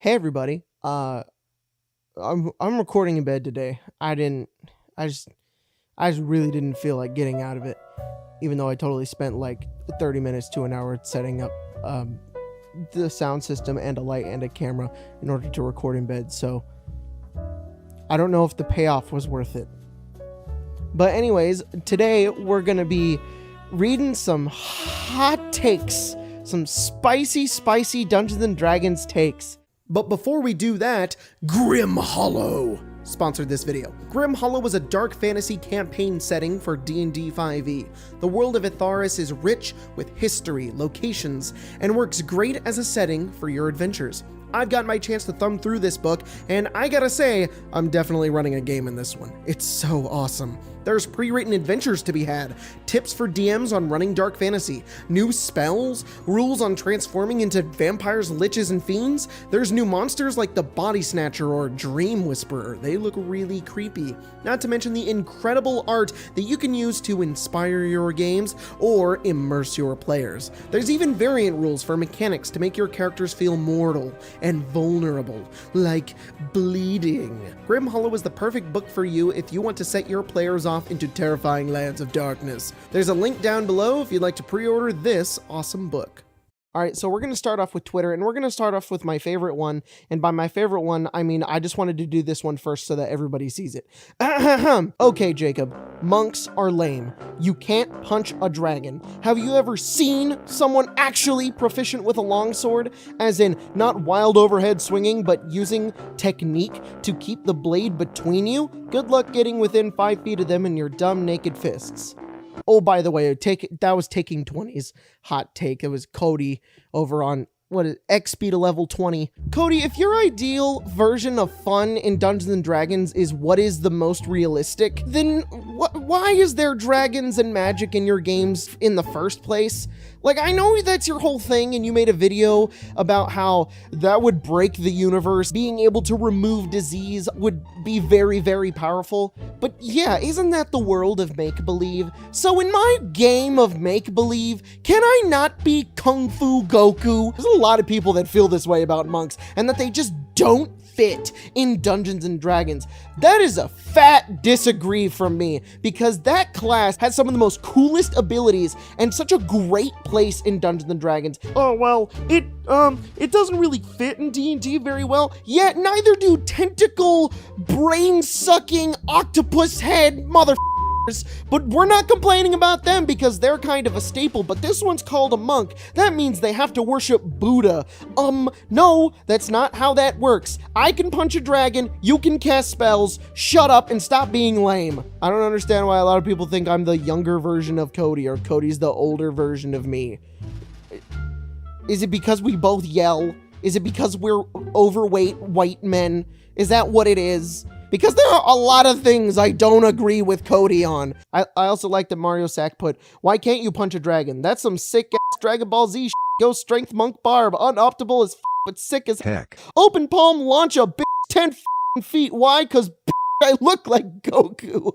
Hey everybody. I'm recording in bed today. I just I just really didn't feel like getting out of it, even though I totally spent like 30 minutes to an hour setting up the sound system and a light and a camera in order to record in bed. So I don't know if the payoff was worth it. But anyways, today we're going to be reading some hot takes, some spicy Dungeons and Dragons takes. But before we do that, Grim Hollow sponsored this video. Grim Hollow is a dark fantasy campaign setting for D&D 5e. The world of Itharis is rich with history, locations, and works great as a setting for your adventures. I've got my chance to thumb through this book, and I gotta say, I'm definitely running a game in this one. It's so awesome. There's pre-written adventures to be had, tips for DMs on running dark fantasy, new spells, rules on transforming into vampires, liches, and fiends. There's new monsters like the Body Snatcher or Dream Whisperer. They look really creepy. Not to mention the incredible art that you can use to inspire your games or immerse your players. There's even variant rules for mechanics to make your characters feel mortal and vulnerable, like bleeding. Grim Hollow is the perfect book for you if you want to set your players off into terrifying lands of darkness. There's a link down below if you'd like to pre-order this awesome book. All right, so we're going to start off with Twitter, and we're going to start off with my favorite one. And by my favorite one, I mean I just wanted to do this one first so that everybody sees it. Okay, Jacob, monks are lame. You can't punch a dragon. Have you ever seen someone actually proficient with a longsword? As in, not wild overhead swinging, but using technique to keep the blade between you? Good luck getting within 5 feet of them in your dumb naked fists. Oh, by the way, that was Taking 20's hot take. It was Cody over on X speed of level 20. Cody, if your ideal version of fun in Dungeons and Dragons is what is the most realistic, then why is there dragons and magic in your games in the first place? Like, I know that's your whole thing, and you made a video about how that would break the universe. Being able to remove disease would be very, very powerful. But yeah, isn't that the world of make-believe? So in my game of make-believe, can I not be Kung Fu Goku? There's a lot of people that feel this way about monks, and that they just don't fit in Dungeons and Dragons. That is a fat disagree from me, because that class has some of the most coolest abilities and such a great place in Dungeons and Dragons. Oh, well, it doesn't really fit in D&D very well, yet neither do tentacle, brain-sucking, octopus head motherfuckers. But we're not complaining about them because they're kind of a staple, but this one's called a monk. That means they have to worship Buddha. No, that's not how that works. I can punch a dragon, you can cast spells, shut up and stop being lame. I don't understand why a lot of people think I'm the younger version of Cody or Cody's the older version of me. Is it because we both yell? Is it because we're overweight white men? Is that what it is? Because there are a lot of things I don't agree with Cody on. I also like that Mario Sack put, why can't you punch a dragon? That's some sick-ass Dragon Ball Z Go strength monk barb. Unoptimal as but sick as heck. Open palm launch a bitch 10 feet. Why? Because I look like Goku.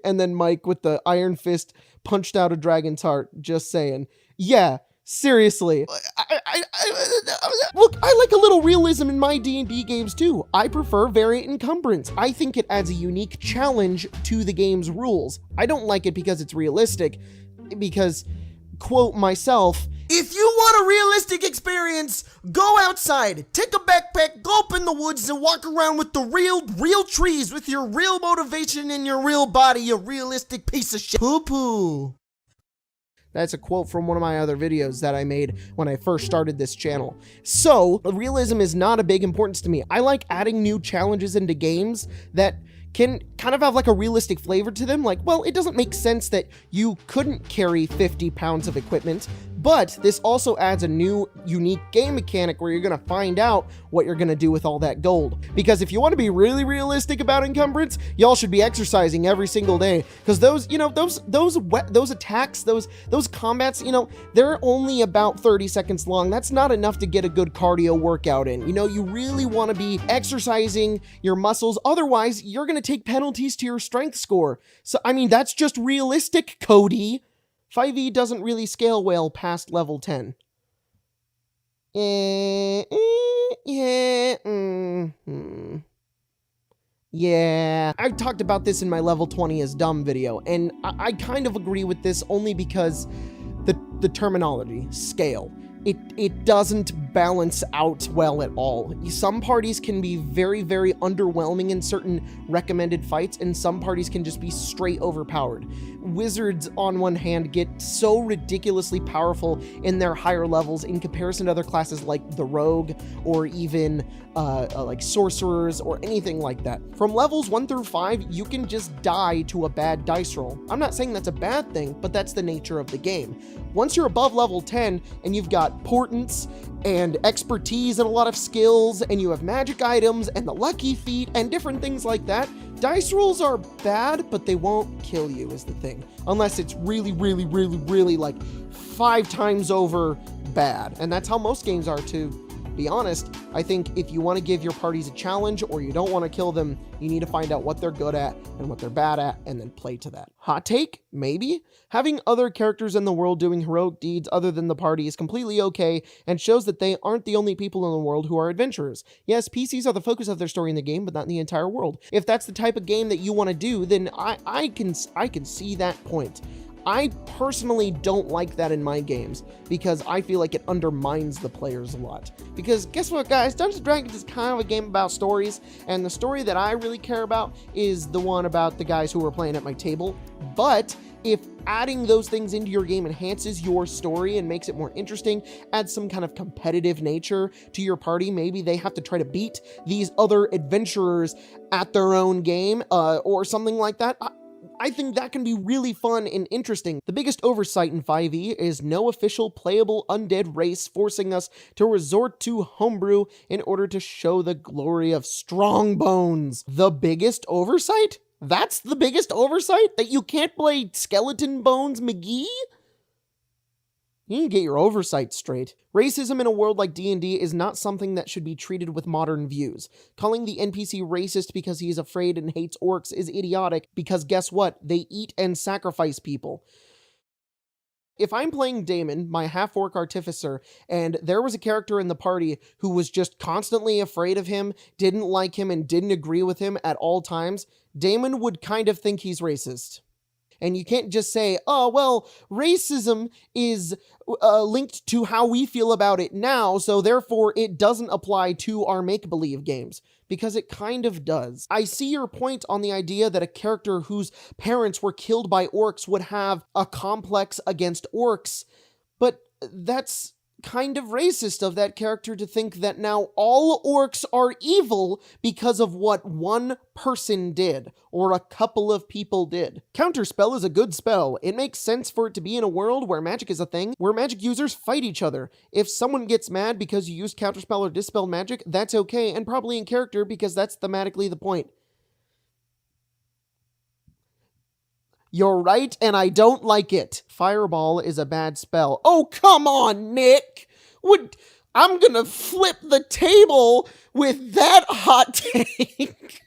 And then Mike with the iron fist punched out a dragon's heart. Just saying. Yeah. Seriously. Look, I like a little realism in my D&D games too. I prefer variant encumbrance. I think it adds a unique challenge to the game's rules. I don't like it because it's realistic, because, quote myself, if you want a realistic experience, go outside, take a backpack, go up in the woods and walk around with the real trees with your real motivation in your real body, you realistic piece of shit. Poo-poo. That's a quote from one of my other videos that I made when I first started this channel. So, realism is not a big importance to me. I like adding new challenges into games that can kind of have like a realistic flavor to them. Like, well, it doesn't make sense that you couldn't carry 50 pounds of equipment, but this also adds a new unique game mechanic where you're gonna find out what you're gonna do with all that gold. Because if you want to be really realistic about encumbrance, y'all should be exercising every single day. Because those, you know, those attacks, those combats, you know, they're only about 30 seconds long. That's not enough to get a good cardio workout in. You know, you really want to be exercising your muscles. Otherwise, you're gonna take penalties to your strength score. So, I mean, that's just realistic, Cody. 5e doesn't really scale well past level 10. Yeah, I talked about this in my level 20 is dumb video, and I kind of agree with this only because the terminology, scale. It doesn't balance out well at all. Some parties can be very, very underwhelming in certain recommended fights, and some parties can just be straight overpowered. Wizards, on one hand, get so ridiculously powerful in their higher levels in comparison to other classes like the rogue, or even like sorcerers, or anything like that. From levels 1 through 5, you can just die to a bad dice roll. I'm not saying that's a bad thing, but that's the nature of the game. Once you're above level 10, and you've got portents and expertise and a lot of skills, and you have magic items and the lucky feat and different things like that, dice rolls are bad, but they won't kill you is the thing. Unless it's really, really, really, really like 5 times over bad. And that's how most games are, to be honest. I think if you want to give your parties a challenge, or you don't want to kill them, you need to find out what they're good at and what they're bad at, and then play to that. Hot take? Maybe? Having other characters in the world doing heroic deeds other than the party is completely okay, and shows that they aren't the only people in the world who are adventurers. Yes, PCs are the focus of their story in the game, but not in the entire world. If that's the type of game that you want to do, then I can see that point. I personally don't like that in my games, because I feel like it undermines the players a lot. Because guess what, guys? Dungeons & Dragons is kind of a game about stories, and the story that I really care about is the one about the guys who were playing at my table. But if adding those things into your game enhances your story and makes it more interesting, adds some kind of competitive nature to your party, maybe they have to try to beat these other adventurers at their own game, or something like that, I think that can be really fun and interesting. The biggest oversight in 5e is no official playable undead race, forcing us to resort to homebrew in order to show the glory of strong bones. The biggest oversight? That's the biggest oversight? That you can't play Skeleton Bones McGee? You need to get your oversight straight. Racism in a world like D&D is not something that should be treated with modern views. Calling the NPC racist because he is afraid and hates orcs is idiotic, because guess what? They eat and sacrifice people. If I'm playing Damon, my half-orc artificer, and there was a character in the party who was just constantly afraid of him, didn't like him, and didn't agree with him at all times, Damon would kind of think he's racist. And you can't just say, oh, well, racism is linked to how we feel about it now, so therefore it doesn't apply to our make-believe games. Because it kind of does. I see your point on the idea that a character whose parents were killed by orcs would have a complex against orcs, but that's kind of racist of that character to think that now all orcs are evil because of what one person did, or a couple of people did. Counterspell is a good spell. It makes sense for it to be in a world where magic is a thing, where magic users fight each other. If someone gets mad because you used Counterspell or Dispel magic, that's okay, and probably in character because that's thematically the point. You're right, and I don't like it. Fireball is a bad spell. Oh, come on, Nick! I'm gonna flip the table with that hot take.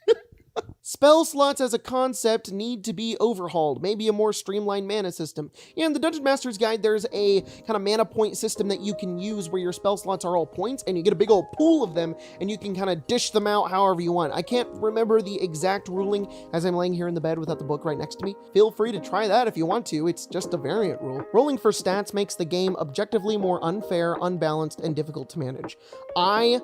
Spell slots as a concept need to be overhauled, maybe a more streamlined mana system. Yeah, in the Dungeon Master's Guide, there's a kind of mana point system that you can use where your spell slots are all points, and you get a big old pool of them, and you can kind of dish them out however you want. I can't remember the exact ruling as I'm laying here in the bed without the book right next to me. Feel free to try that if you want to, it's just a variant rule. Rolling for stats makes the game objectively more unfair, unbalanced, and difficult to manage. I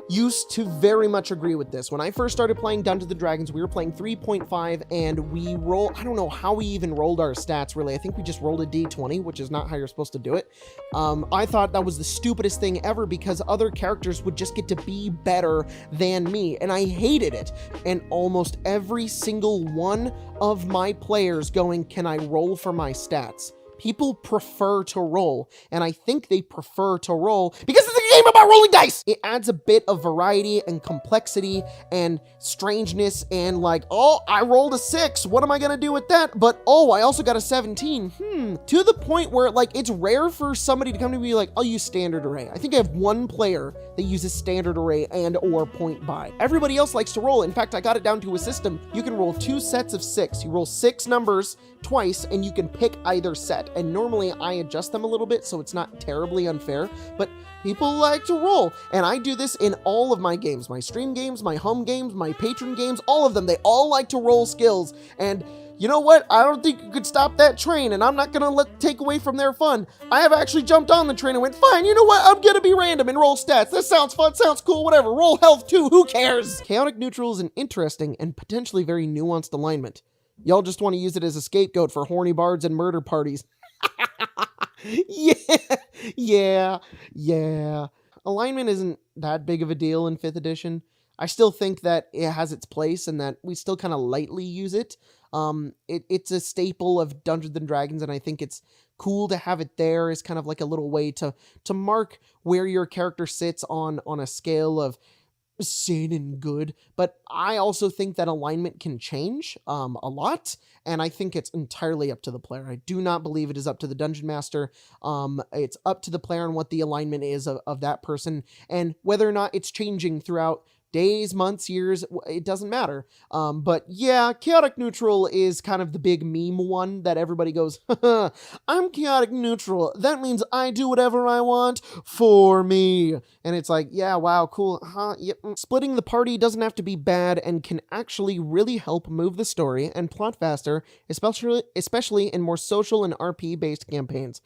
used to very much agree with this. When I first started playing Dungeons & Dragons, we were playing 3.5, and we I don't know how we even rolled our stats, really. I think we just rolled a d20, which is not how you're supposed to do it. I thought that was the stupidest thing ever, because other characters would just get to be better than me, and I hated it. And almost every single one of my players going, can I roll for my stats? People prefer to roll, and I think they prefer to roll because it's a game about rolling dice! It adds a bit of variety and complexity and strangeness, and like, oh, I rolled a 6, what am I gonna do with that? But, oh, I also got a 17, to the point where, like, it's rare for somebody to come to me like, I'll use standard array. I think I have one player that uses standard array and or point buy. Everybody else likes to roll. In fact, I got it down to a system. You can roll 2 sets of 6. You roll 6 numbers twice, and you can pick either set. And normally I adjust them a little bit so it's not terribly unfair, but people like to roll. And I do this in all of my games, my stream games, my home games, my patron games, all of them. They all like to roll skills. And you know what? I don't think you could stop that train, and I'm not gonna take away from their fun. I have actually jumped on the train and went, fine, you know what? I'm gonna be random and roll stats. This sounds fun, sounds cool, whatever. Roll health too, who cares? Chaotic neutral is an interesting and potentially very nuanced alignment. Y'all just want to use it as a scapegoat for horny bards and murder parties. Yeah. Alignment isn't that big of a deal in 5th edition. I still think that it has its place and that we still kind of lightly use it. It's a staple of Dungeons and Dragons, and I think it's cool to have it there as kind of like a little way to mark where your character sits on a scale of sin and good. But I also think that alignment can change a lot, and I think it's entirely up to the player. I do not believe it is up to the dungeon master. It's up to the player and what the alignment is of that person, and whether or not it's changing throughout days, months, years, it doesn't matter. But yeah, chaotic neutral is kind of the big meme one that everybody goes, I'm chaotic neutral. That means I do whatever I want for me. And it's like, yeah, wow, cool. Yep. Splitting the party doesn't have to be bad and can actually really help move the story and plot faster, especially in more social and RP-based campaigns.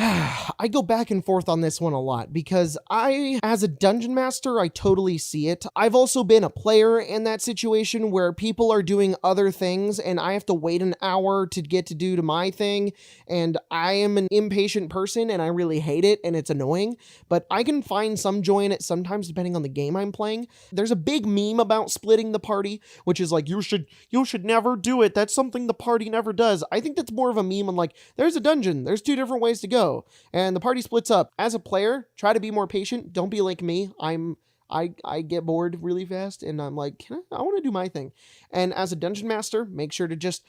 I go back and forth on this one a lot because as a dungeon master, I totally see it. I've also been a player in that situation where people are doing other things and I have to wait an hour to get to do to my thing, and I am an impatient person and I really hate it and it's annoying, but I can find some joy in it sometimes depending on the game I'm playing. There's a big meme about splitting the party, which is like, you should never do it. That's something the party never does. I think that's more of a meme on like, there's a dungeon, there's 2 different ways to go. And the party splits up. As a player, try to be more patient. Don't be like me. I get bored really fast and I'm like, I want to do my thing. And as a dungeon master, make sure to just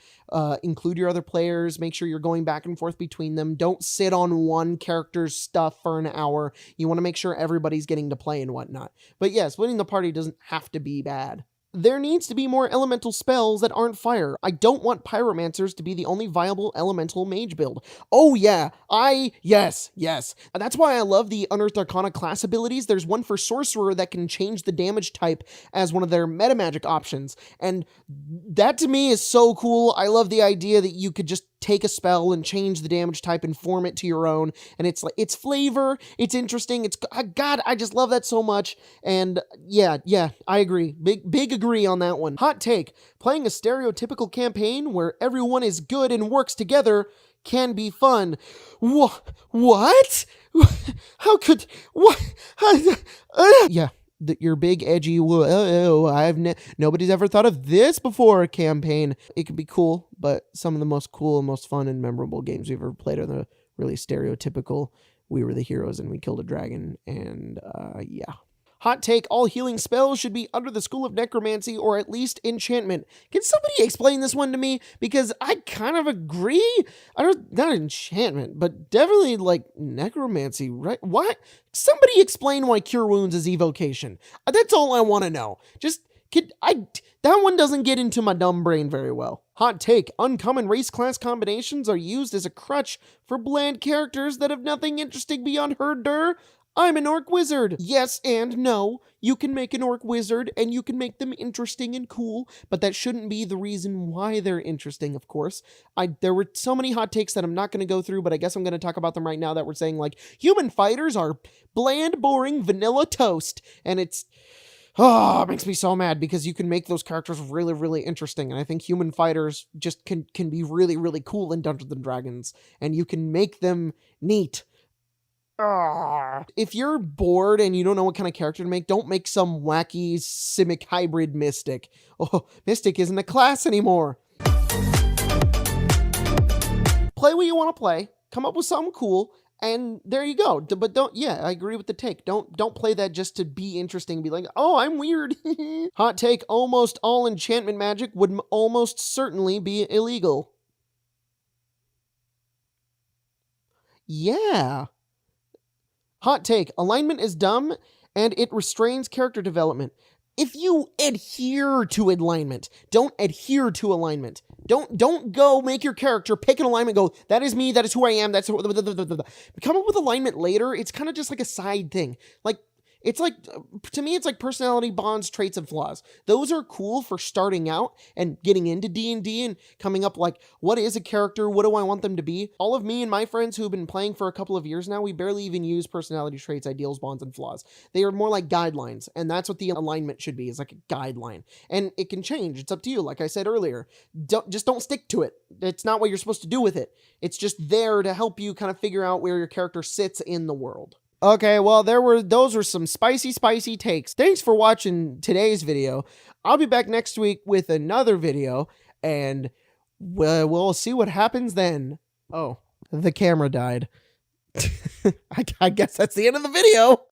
include your other players. Make sure you're going back and forth between them. Don't sit on one character's stuff for an hour. You want to make sure everybody's getting to play and whatnot. But yes, winning the party doesn't have to be bad. There needs to be more elemental spells that aren't fire. I don't want pyromancers to be the only viable elemental mage build. Oh yeah, yes. That's why I love the Unearthed Arcana class abilities. There's one for sorcerer that can change the damage type as one of their meta magic options. And that to me is so cool. I love the idea that you could just take a spell and change the damage type and form it to your own. And it's like, it's flavor, it's interesting, God, I just love that so much. And yeah, I agree. Big agree on that one. Hot take, playing a stereotypical campaign where everyone is good and works together can be fun. What? How could, what? Yeah. Your big edgy, nobody's ever thought of this before campaign. It could be cool, but some of the most cool, most fun and memorable games we've ever played are the really stereotypical, we were the heroes and we killed a dragon, and yeah. Hot take, all healing spells should be under the school of necromancy or at least enchantment. Can somebody explain this one to me? Because I kind of agree. Not enchantment, but definitely like necromancy, right? What? Somebody explain why cure wounds is evocation. That's all I want to know. That one doesn't get into my dumb brain very well. Hot take, uncommon race class combinations are used as a crutch for bland characters that have nothing interesting beyond herder. I'm an orc wizard. Yes and no. You can make an orc wizard and you can make them interesting and cool, but that shouldn't be the reason why they're interesting, of course. There were so many hot takes that I'm not going to go through, but I guess I'm going to talk about them right now that we're saying like human fighters are bland, boring, vanilla toast. And it makes me so mad because you can make those characters really, really interesting. And I think human fighters just can be really, really cool in Dungeons and Dragons, and you can make them neat. If you're bored and you don't know what kind of character to make, don't make some wacky Simic hybrid mystic. Oh, mystic isn't a class anymore. Play what you want to play, come up with something cool, and there you go. But I agree with the take. Don't play that just to be interesting, be like, oh, I'm weird. Hot take, almost all enchantment magic would almost certainly be illegal. Yeah. Hot take, alignment is dumb and it restrains character development. if you adhere to alignment, don't adhere to alignment. Don't go make your character pick an alignment, go, that is me, that is who I am, that's come up with alignment later. It's kind of just like a side thing. Like, it's like, to me, it's like personality, bonds, traits, and flaws. Those are cool for starting out and getting into D&D and coming up like, what is a character? What do I want them to be? All of me and my friends who've been playing for a couple of years now, we barely even use personality traits, ideals, bonds, and flaws. They are more like guidelines, and that's what the alignment should be, is like a guideline. And it can change. It's up to you. Like I said earlier, don't stick to it. It's not what you're supposed to do with it. It's just there to help you kind of figure out where your character sits in the world. Okay, well, those were some spicy takes. Thanks for watching today's video. I'll be back next week with another video, and we'll see what happens then. Oh, the camera died. I guess that's the end of the video.